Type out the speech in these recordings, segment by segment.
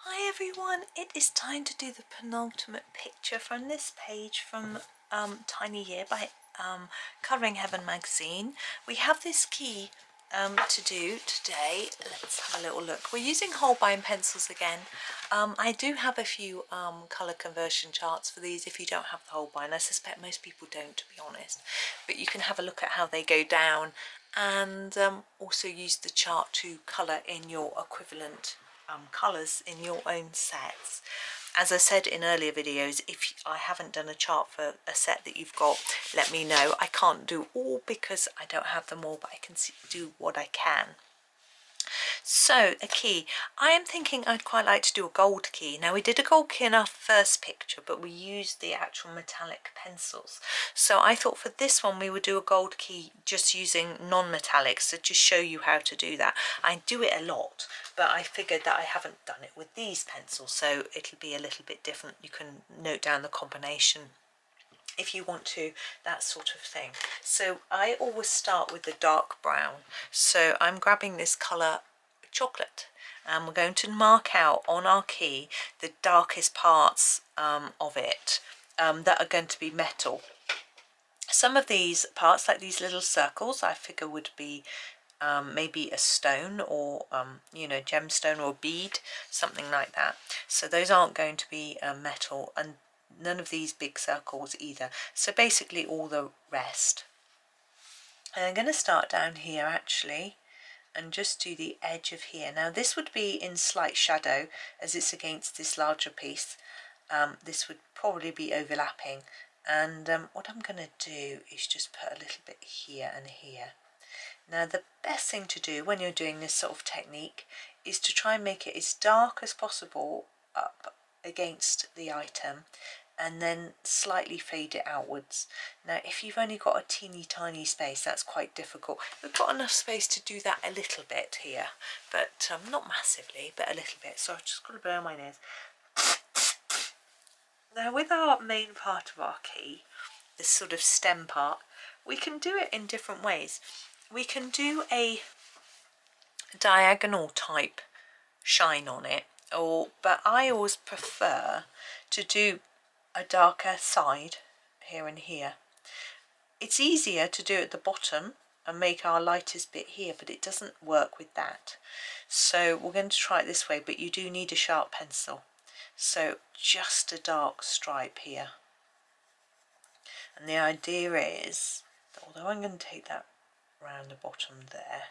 Hi everyone, it is time to do the penultimate picture from this page from Tiny Year by Colouring Heaven magazine. We have this key to do today. Let's have a little look. We're using Holbein pencils again. I do have a few colour conversion charts for these if you don't have the Holbein. I suspect most people don't, to be honest, but you can have a look at how they go down and also use the chart to colour in your equivalent colours in your own sets. As I said in earlier videos, if I haven't done a chart for a set that you've got, let me know. I can't do all because I don't have them all, but I can do what I can. So a key, I am thinking I'd quite like to do a gold key. Now we did a gold key in our first picture, but we used the actual metallic pencils. So I thought for this one we would do a gold key just using non-metallics to just show you how to do that. I do it a lot, but I figured that I haven't done it with these pencils, so it'll be a little bit different. You can note down the combination if you want to, that sort of thing. So I always start with the dark brown. So I'm grabbing this colour chocolate and we're going to mark out on our key the darkest parts of it that are going to be metal. Some of these parts, like these little circles, I figure would be maybe a stone or you know, gemstone or bead, something like that. So those aren't going to be metal, and none of these big circles either. So basically all the rest. And I'm going to start down here actually and just do the edge of here. Now this would be in slight shadow as it's against this larger piece. This would probably be overlapping, and what I'm going to do is just put a little bit here and here. Now the best thing to do when you're doing this sort of technique is to try and make it as dark as possible up against the item and then slightly fade it outwards. Now if you've only got a teeny tiny space, that's quite difficult. We've got enough space to do that a little bit here, but not massively, but a little bit. So I've just got to blow my nose. Now with our main part of our key, this sort of stem part, we can do it in different ways. We can do a diagonal type shine on it, but I always prefer to do a darker side here and here. It's easier to do at the bottom and make our lightest bit here, but it doesn't work with that. So we're going to try it this way, but you do need a sharp pencil. So just a dark stripe here. And the idea is that although I'm going to take that around the bottom there,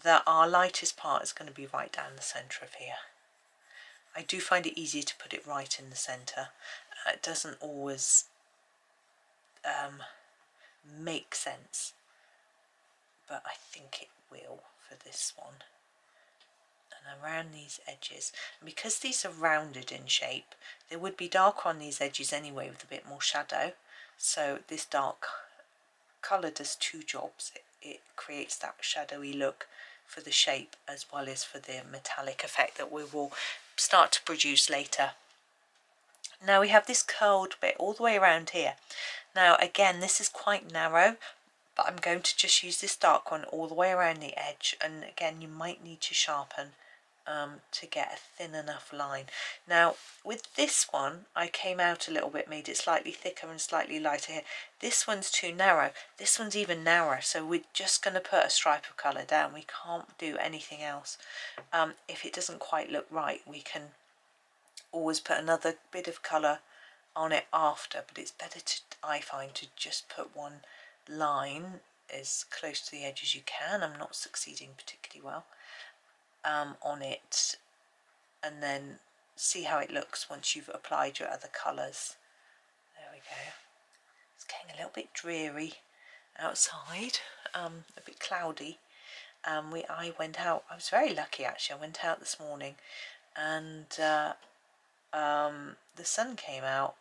that our lightest part is going to be right down the centre of here. I do find it easier to put it right in the centre. It doesn't always make sense, but I think it will for this one. And around these edges, and because these are rounded in shape, they would be darker on these edges anyway with a bit more shadow. So this dark colour does two jobs. It creates that shadowy look for the shape as well as for the metallic effect that we will start to produce later. Now we have this curled bit all the way around here. Now again, this is quite narrow, but I'm going to just use this dark one all the way around the edge, and again you might need to sharpen to get a thin enough line. Now with this one I came out a little bit, made it slightly thicker and slightly lighter here. This one's too narrow, this one's even narrower, so we're just going to put a stripe of colour down. We can't do anything else. If it doesn't quite look right, we can always put another bit of colour on it after, but it's better to, I find, to just put one line as close to the edge as you can. I'm not succeeding particularly well on it, and then see how it looks once you've applied your other colours. There we go. It's getting a little bit dreary outside, a bit cloudy. I went out, I was very lucky actually, I went out this morning and the sun came out.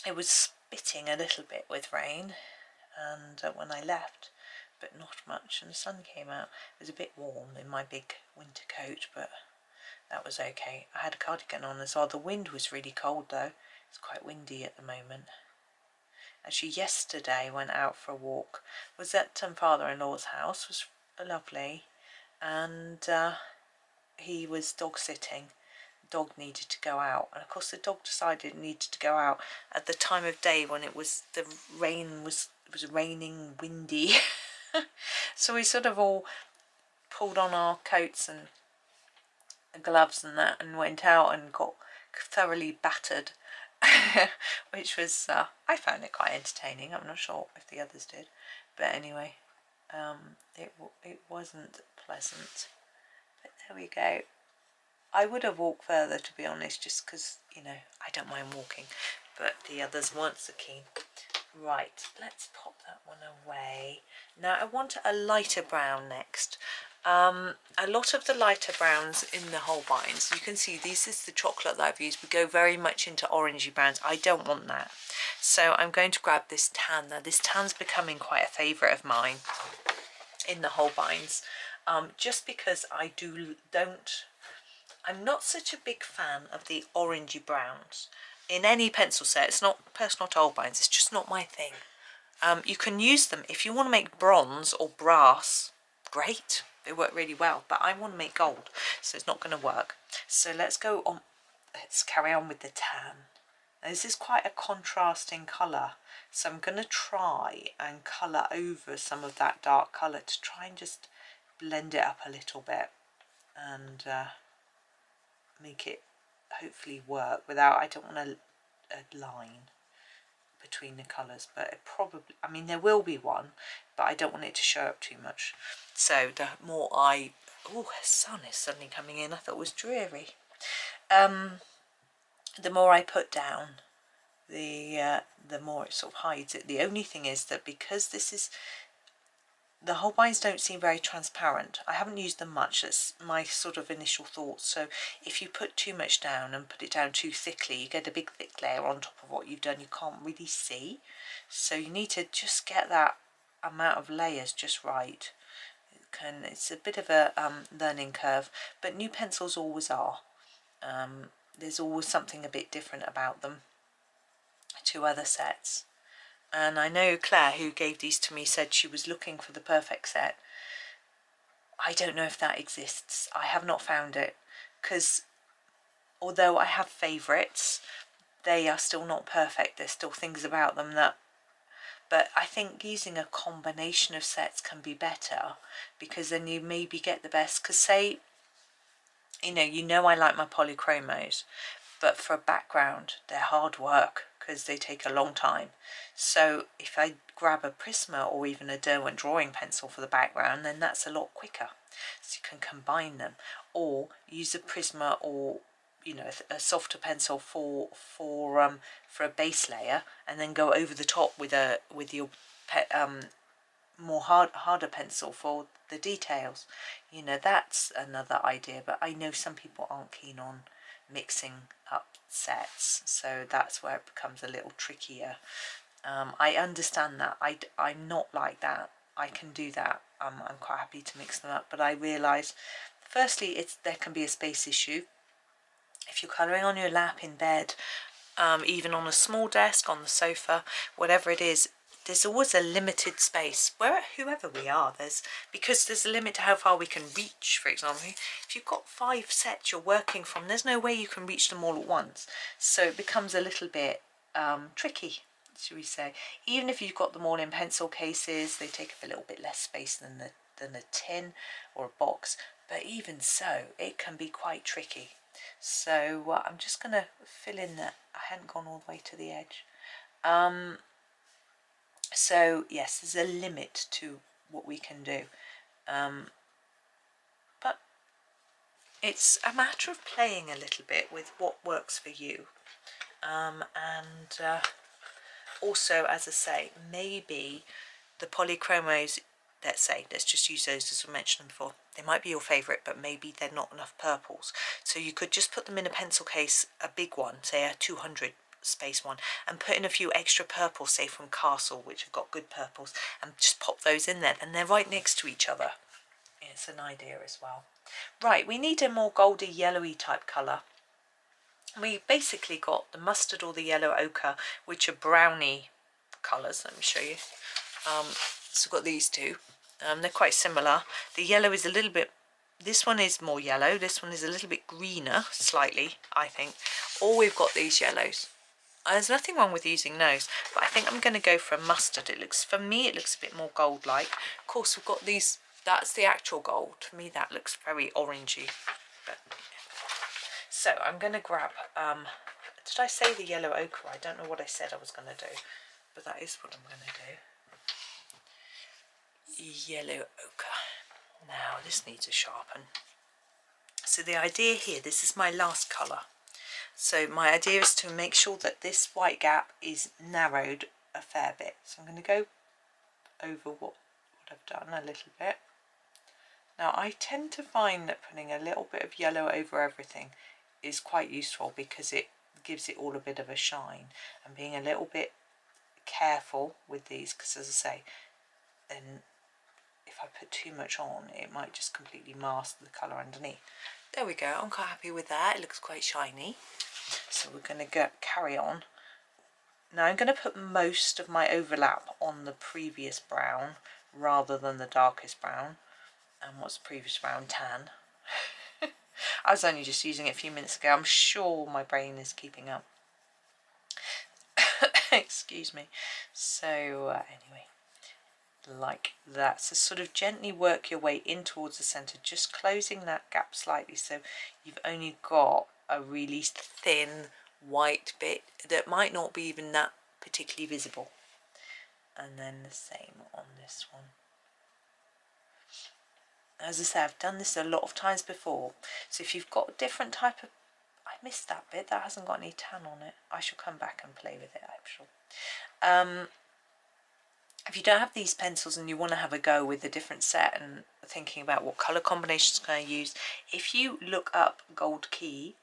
It was spitting a little bit with rain, and when I left, but not much, and the sun came out. It was a bit warm in my big winter coat, but that was okay. I had a cardigan on as well. The wind was really cold though. It's quite windy at the moment. Actually yesterday I went out for a walk, was at father-in-law's house, was lovely, and he was dog sitting, dog needed to go out, and of course the dog decided it needed to go out at the time of day when it was raining, windy. So we sort of all pulled on our coats and gloves and that and went out and got thoroughly battered. Which was I found it quite entertaining. I'm not sure if the others did, but anyway, it wasn't pleasant. But there we go. I would have walked further, to be honest, just because, you know, I don't mind walking, but the others weren't so keen. Right, let's pop that one away. Now I want a lighter brown next. A lot of the lighter browns in the Holbeins, you can see this is the chocolate that I've used. We go very much into orangey browns. I don't want that. So I'm going to grab this tan. Now this tan's becoming quite a favourite of mine in the Holbeins. Just because I'm not such a big fan of the orangey browns in any pencil set. It's not personal to Holbeins, it's just not my thing. You can use them if you want to make bronze or brass, great, they work really well, but I want to make gold, so it's not going to work. So let's carry on with the tan. Now, this is quite a contrasting colour, so I'm going to try and colour over some of that dark colour to try and just blend it up a little bit and make it hopefully work without, I don't want a line between the colours, but it probably, I mean there will be one, but I don't want it to show up too much. So the more the sun is suddenly coming in, I thought it was dreary. The more I put down, the more it sort of hides it. The only thing is that because the Holbeins don't seem very transparent. I haven't used them much, that's my sort of initial thoughts. So if you put too much down and put it down too thickly, you get a big thick layer on top of what you've done you can't really see. So you need to just get that amount of layers just right. It's a bit of a learning curve, but new pencils always are. There's always something a bit different about them to other sets. And I know Claire, who gave these to me, said she was looking for the perfect set. I don't know if that exists. I have not found it, because although I have favourites, they are still not perfect. There's still things about them that... But I think using a combination of sets can be better, because then you maybe get the best. Because say, you know I like my polychromos, but for a background, they're hard work because they take a long time. So if I grab a Prisma or even a Derwent drawing pencil for the background, then that's a lot quicker. So you can combine them, or use a Prisma or a softer pencil for a base layer, and then go over the top with your more harder pencil for the details. That's another idea, but I know some people aren't keen on mixing up sets, so that's where it becomes a little trickier. I understand that. I'm not like that. I can do that. I'm quite happy to mix them up, but I realise firstly there can be a space issue if you're colouring on your lap in bed, even on a small desk, on the sofa, whatever it is. There's always a limited space, whoever we are, because there's a limit to how far we can reach. For example, if you've got 5 sets you're working from, there's no way you can reach them all at once. So it becomes a little bit tricky, should we say. Even if you've got them all in pencil cases, they take up a little bit less space than a tin or a box. But even so, it can be quite tricky. So I'm just going to fill in that. I hadn't gone all the way to the edge. So yes, there's a limit to what we can do, but it's a matter of playing a little bit with what works for you, and also, as I say, maybe the polychromos, let's just use those as I mentioned before, they might be your favourite, but maybe they're not enough purples, so you could just put them in a pencil case, a big one, say a 200 space one, and put in a few extra purples, say from Castle, which have got good purples, and just pop those in there, and they're right next to each other. It's an idea as well. Right, we need a more goldy yellowy type colour. We basically got the mustard or the yellow ochre, which are browny colours. Let me show you. So we've got these two. They're quite similar. The yellow is a little bit this one is more yellow, this one is a little bit greener, slightly, I think. Or we've got these yellows. There's nothing wrong with using those, but I think I'm going to go for a mustard. It looks, for me, it looks a bit more gold-like. Of course, we've got these, that's the actual gold. To me, that looks very orangey. But, yeah. So I'm going to grab, did I say the yellow ochre? I don't know what I said I was going to do, but that is what I'm going to do. Yellow ochre. Now, this needs a sharpen. So the idea here, this is my last colour. So my idea is to make sure that this white gap is narrowed a fair bit. So I'm going to go over what I've done a little bit. Now I tend to find that putting a little bit of yellow over everything is quite useful because it gives it all a bit of a shine, and being a little bit careful with these, because as I say, then if I put too much on, it might just completely mask the colour underneath. There we go, I'm quite happy with that. It looks quite shiny. So we're going to carry on. Now I'm going to put most of my overlap on the previous brown rather than the darkest brown. And what's the previous brown? Tan. I was only just using it a few minutes ago. I'm sure my brain is keeping up. Excuse me. So anyway, like that. So sort of gently work your way in towards the centre, just closing that gap slightly so you've only got a really thin white bit that might not be even that particularly visible. And then the same on this one. As I say, I've done this a lot of times before, so if you've got a different type of, I missed that bit, that hasn't got any tan on it. I shall come back and play with it, I'm sure. If you don't have these pencils and you want to have a go with a different set and thinking about what colour combinations can I use, if you look up gold key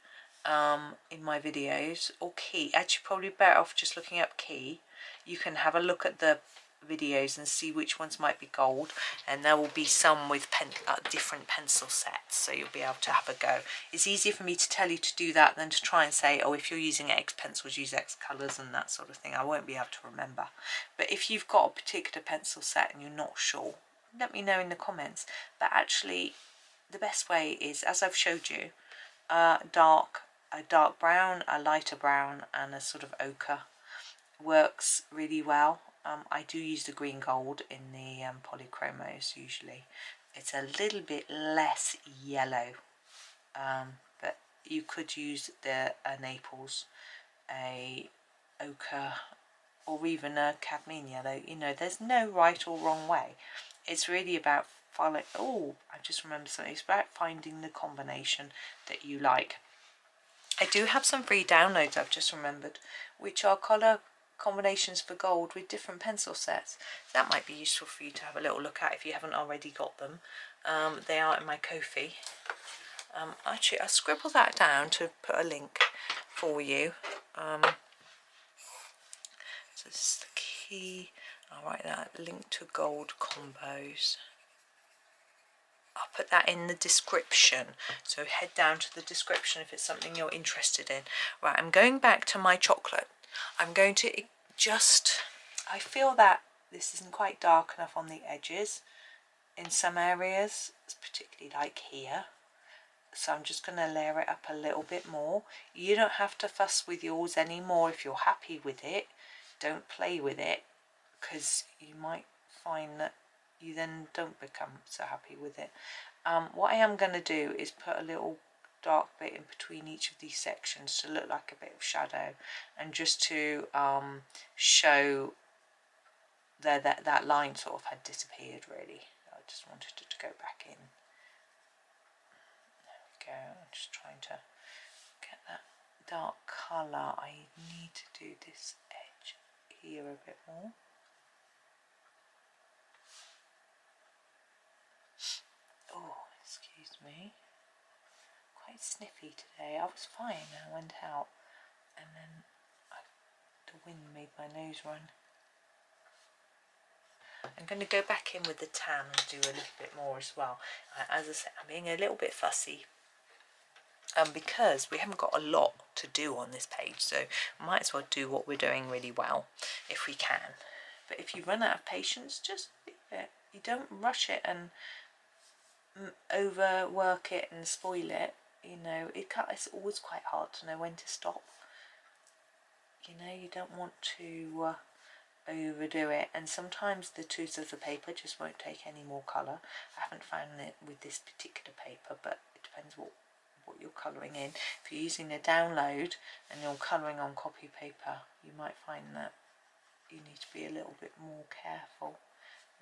in my videos, or key, actually probably better off just looking up key, you can have a look at the videos and see which ones might be gold, and there will be some with different pencil sets, so you'll be able to have a go. It's easier for me to tell you to do that than to try and say, oh, if you're using X pencils, use X colours and that sort of thing. I won't be able to remember. But if you've got a particular pencil set and you're not sure, let me know in the comments. But actually the best way is, as I've showed you, a dark brown, a lighter brown and a sort of ochre works really well. I do use the green gold in the polychromos usually. It's a little bit less yellow, but you could use a Naples, a ochre, or even a cadmium yellow. You know, there's no right or wrong way. It's really about following. Oh, I just remembered something. It's about finding the combination that you like. I do have some free downloads I've just remembered, which are colour combinations for gold with different pencil sets. That might be useful for you to have a little look at if you haven't already got them. They are in my Ko-fi. Actually, I'll scribble that down to put a link for you. So this is the key. I'll write that, link to gold combos. I'll put that in the description, so head down to the description if it's something you're interested in. Right, I'm going back to my chocolate. I'm going to just, I feel that this isn't quite dark enough on the edges in some areas, particularly like here. So I'm just going to layer it up a little bit more. You don't have to fuss with yours anymore if you're happy with it. Don't play with it, because you might find that you then don't become so happy with it. What I am going to do is put a little dark bit in between each of these sections to look like a bit of shadow, and just to show that line sort of had disappeared really. I just wanted it to go back in. There we go. I'm just trying to get that dark colour. I need to do this edge here a bit more. Oh, excuse me. Quite sniffy today. I was fine. I went out and then the wind made my nose run. I'm going to go back in with the tan and do a little bit more as well. As I said, I'm being a little bit fussy because we haven't got a lot to do on this page, so we might as well do what we're doing really well if we can. But if you run out of patience, just leave it. You don't rush it and overwork it and spoil it. You know, it's always quite hard to know when to stop. You know, you don't want to overdo it, and sometimes the tooth of the paper just won't take any more colour. I haven't found it with this particular paper, but it depends what you're colouring in. If you're using a download and you're colouring on copy paper, you might find that you need to be a little bit more careful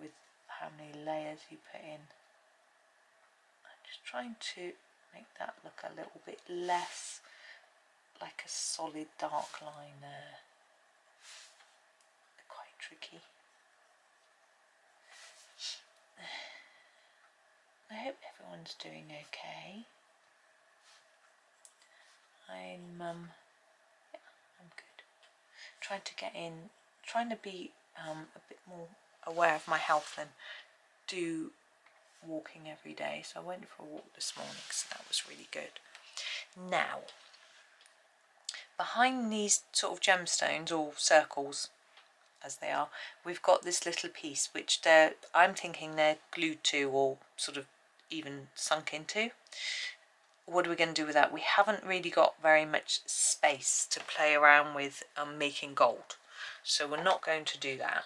with how many layers you put in. I'm just trying to make that look a little bit less like a solid dark line there. They're quite tricky. I hope everyone's doing okay. I'm good. Trying to get in, trying to be a bit more aware of my health and do walking every day. So I went for a walk this morning, so that was really good. Now, behind these sort of gemstones or circles, as they are, we've got this little piece which I'm thinking they're glued to or sort of even sunk into. What are we going to do with that? We haven't really got very much space to play around with making gold, so we're not going to do that.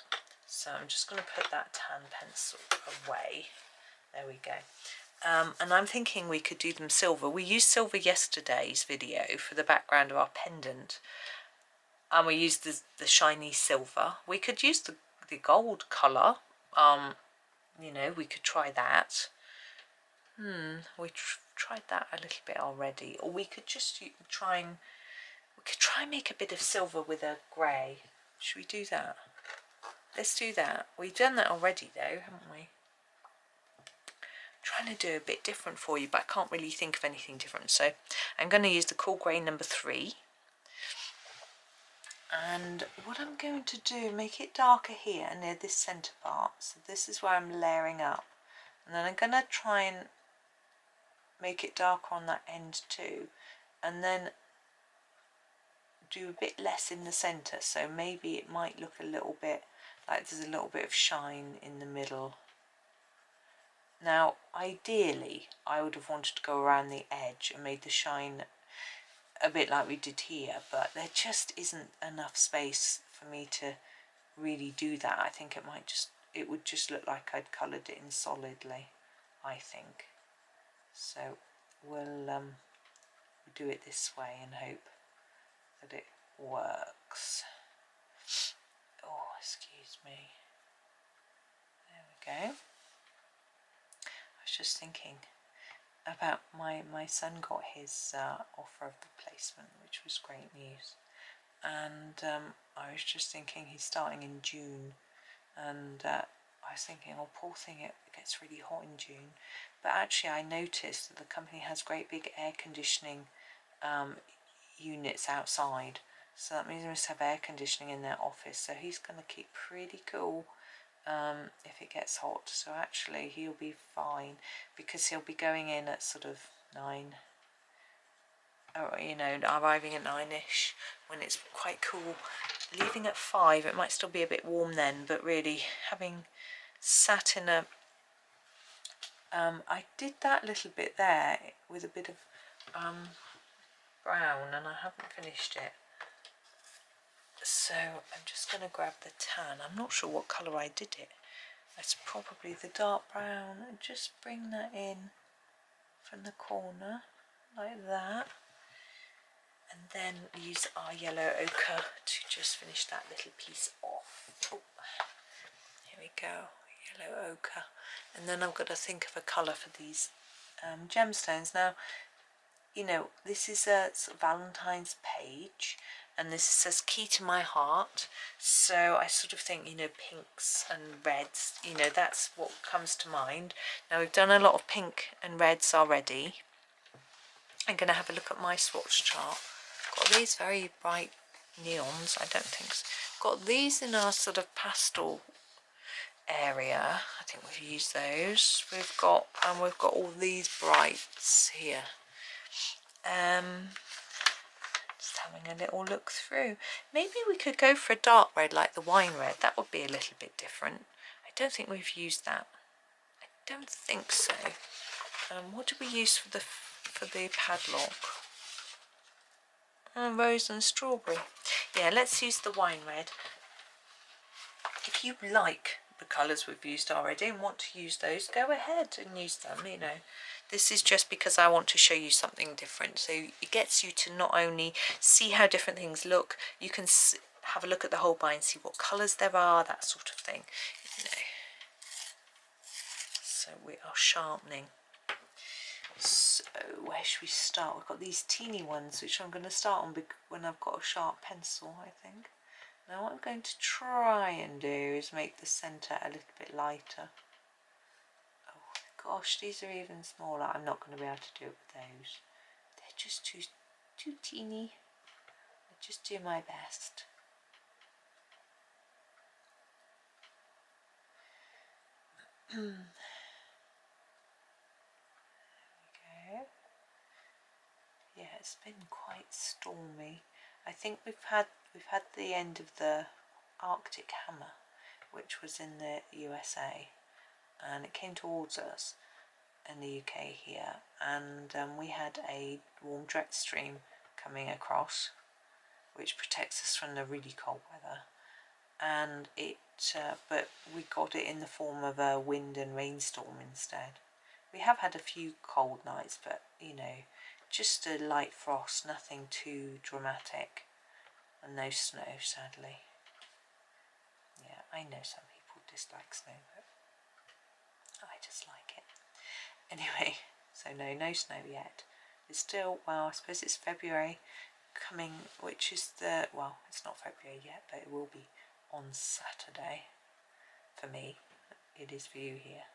So I'm just going to put that tan pencil away. There we go. And I'm thinking we could do them silver. We used silver yesterday's video for the background of our pendant, and we used the shiny silver. We could use the gold colour. You know, we could try that. We tried that a little bit already, or we could just try and make a bit of silver with a grey. Should we do that? Let's do that. We've done that already though, haven't we? Trying to do a bit different for you, but I can't really think of anything different, so I'm going to use the cool grey number 3. And what I'm going to do, make it darker here near this centre part. So this is where I'm layering up, and then I'm going to try and make it darker on that end too, and then do a bit less in the centre, so maybe it might look a little bit like there's a little bit of shine in the middle. Now ideally I would have wanted to go around the edge and made the shine a bit like we did here, but there just isn't enough space for me to really do that. I think it would just look like I'd coloured it in solidly, I think. So we'll do it this way and hope that it works. Oh, excuse me. There we go. I was just thinking about my son got his offer of the placement, which was great news. And I was just thinking he's starting in June, and I was thinking, oh, poor thing, it gets really hot in June. But actually I noticed that the company has great big air conditioning units outside, so that means we must have air conditioning in their office, so he's going to keep pretty cool if it gets hot. So actually he'll be fine, because he'll be going in at sort of 9, or, you know, arriving at 9ish when it's quite cool. Leaving at 5, it might still be a bit warm then, but really having sat in a I did that little bit there with a bit of brown, and I haven't finished it, so I'm just going to grab the tan. I'm not sure what colour I did it. It's probably the dark brown, and just bring that in from the corner like that, and then use our yellow ochre to just finish that little piece off. Oh, here we go, yellow ochre. And then I've got to think of a colour for these gemstones. Now, you know, this is a sort of Valentine's page, and this says key to my heart, so I sort of think, you know, pinks and reds, you know, that's what comes to mind. Now we've done a lot of pink and reds already. I'm going to have a look at my swatch chart. Got these very bright neons, I don't think so. Got these in our sort of pastel area, I think we've used those. We've got all these brights here. Just having a little look through. Maybe we could go for a dark red like the wine red. That would be a little bit different. I don't think we've used that. I don't think so. What did we use for the padlock? Rose and strawberry. Yeah, let's use the wine red. If you like the colours we've used already and want to use those, go ahead and use them, you know. This is just because I want to show you something different. So it gets you to not only see how different things look, you can have a look at the Holbein, see what colours there are, that sort of thing. You know. So we are sharpening. So where should we start? We've got these teeny ones which I'm going to start on when I've got a sharp pencil, I think. Now what I'm going to try and do is make the centre a little bit lighter. Oh gosh, these are even smaller. I'm not going to be able to do it with those. They're just too teeny. I'll just do my best. There we go. Yeah, it's been quite stormy. I think we've had the end of the Arctic hammer, which was in the USA, and it came towards us in the UK here, and we had a warm jet stream coming across, which protects us from the really cold weather, and but we got it in the form of a wind and rainstorm instead. We have had a few cold nights, but you know, just a light frost, nothing too dramatic, and no snow, sadly. Yeah, I know some people dislike snow, but I just like it. Anyway, so no snow yet. It's still, well, I suppose it's February coming, which is well, it's not February yet, but it will be on Saturday. For me, it is for you here.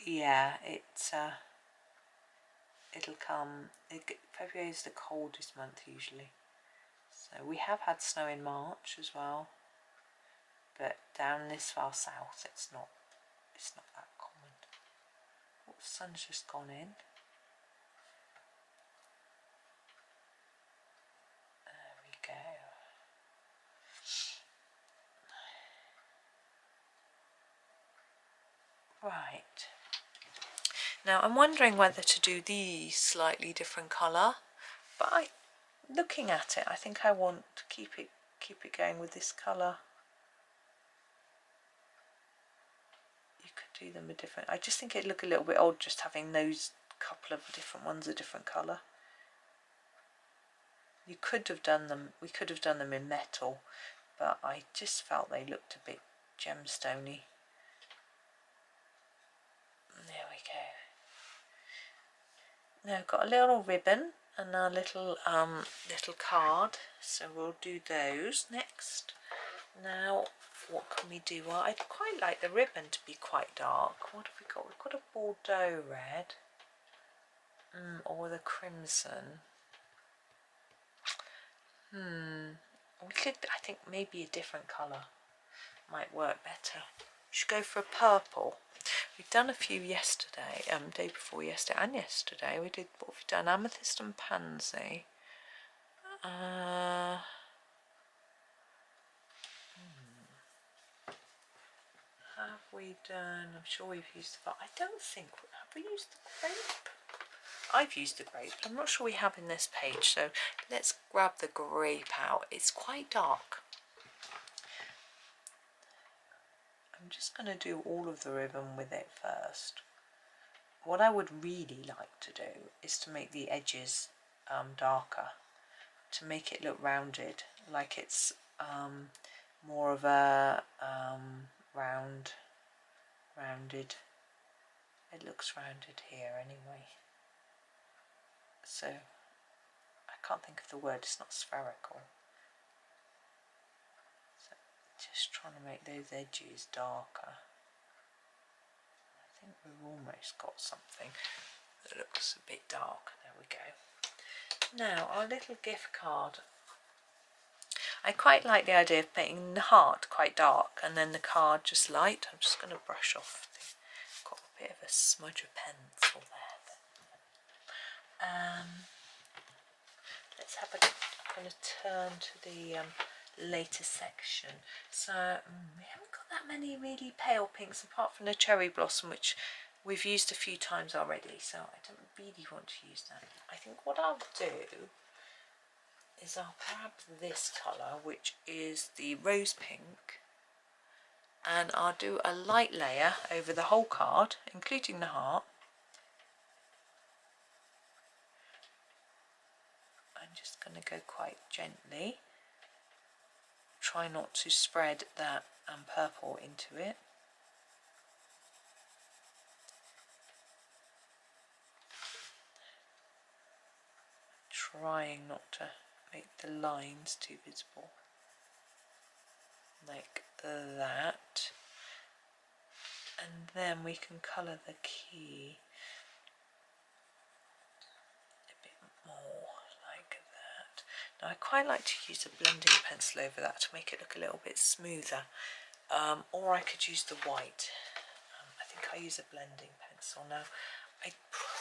Yeah, it'll come. February is the coldest month usually. So we have had snow in March as well, but down this far south it's not that common. Oh, the sun's just gone in. There we go. Right. Now I'm wondering whether to do these slightly different colour, but looking at it, I think I want to keep it going with this colour. You could do them a different. I just think it'd look a little bit odd just having those couple of different ones a different colour. You could have done them. We could have done them in metal, but I just felt they looked a bit gemstony. There we go. Now I've got a little ribbon and a little card, so we'll do those next. Now what can we do? Well, I'd quite like the ribbon to be quite dark. What have we got? We've got a Bordeaux red, or the crimson. We could, I think maybe a different colour might work better. We should go for a purple. We've done a few yesterday, day before yesterday and yesterday. We did, what have we done? Amethyst and pansy. Have we done, I'm sure we've used the, I don't think, have we used the grape? I've used the grape, I'm not sure we have in this page, so let's grab the grape out. It's quite dark. I'm just going to do all of the ribbon with it first. What I would really like to do is to make the edges darker, to make it look rounded, like it's more of a rounded. It looks rounded here anyway. So I can't think of the word, it's not spherical. So just trying to make those edges darker. I think we've almost got something that looks a bit dark. There we go. Now our little gift card. I quite like the idea of making the heart quite dark and then the card just light. I'm just going to brush off got a bit of a smudge of pencil there. Let's have I'm going to turn to the later section. So we haven't got that many really pale pinks apart from the cherry blossom, which we've used a few times already, so I don't really want to use that. I think what I'll do is I'll grab this colour, which is the rose pink, and I'll do a light layer over the whole card, including the heart. I'm just going to go quite gently. Try not to spread that purple into it. Trying not to make the lines too visible. Like that. And then we can colour the key a bit more like that. Now I quite like to use a blending pencil over that to make it look a little bit smoother, or I could use the white. I think I use a blending pencil. Now I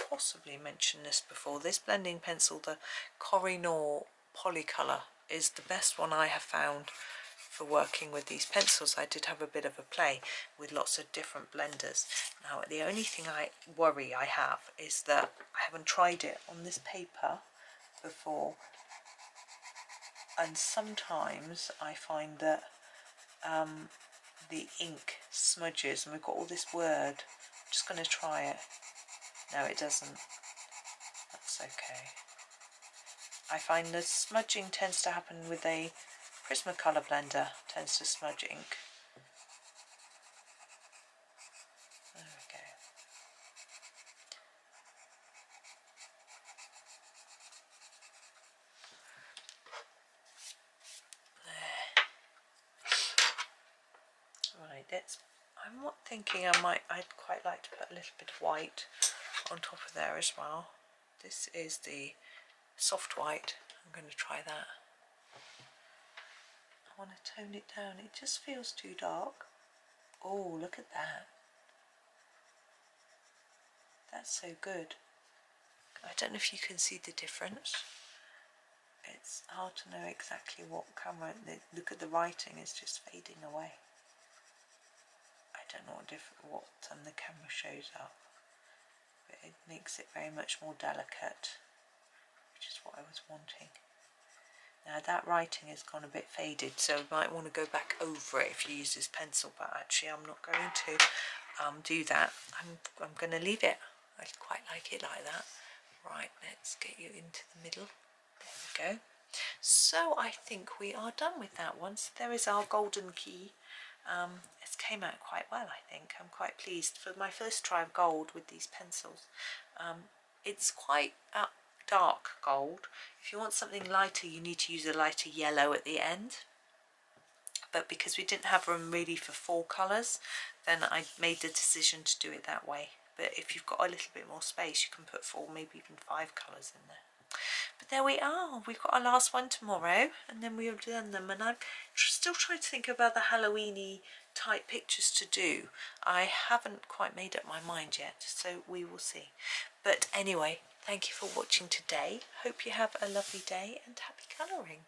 possibly mentioned this before, this blending pencil, the Koh-i-Noor Polycolour, is the best one I have found for working with these pencils. I did have a bit of a play with lots of different blenders. Now the only thing I have is that I haven't tried it on this paper before, and sometimes I find that the ink smudges, and we've got all this word. I'm just going to try it. No, it doesn't. That's okay. I find the smudging tends to happen with a Prismacolor blender, tends to smudge ink. There we go. There. Right, I'm not thinking I'd quite like to put a little bit of white on top of there as well. This is the soft white. I'm going to try that. I want to tone it down. It just feels too dark. Oh, look at that. That's so good. I don't know if you can see the difference. It's hard to know exactly what camera. Look at the writing, is just fading away. I don't know what the camera shows up, but it makes it very much more delicate, which is what I was wanting. Now that writing has gone a bit faded, so you might want to go back over it if you use this pencil, but actually I'm not going to do that. I'm going to leave it. I quite like it like that. Right, let's get you into the middle. There we go. So I think we are done with that one. So there is our golden key. It came out quite well, I think. I'm quite pleased for my first try of gold with these pencils. It's quite dark gold. If you want something lighter, you need to use a lighter yellow at the end. But because we didn't have room really for 4 colours, then I made the decision to do it that way. But if you've got a little bit more space, you can put 4, maybe even 5 colours in there. But there we are. We've got our last one tomorrow, and then we've done them. And I'm still trying to think about the Halloween-y type pictures to do. I haven't quite made up my mind yet, so we will see. But anyway, thank you for watching today. Hope you have a lovely day and happy colouring.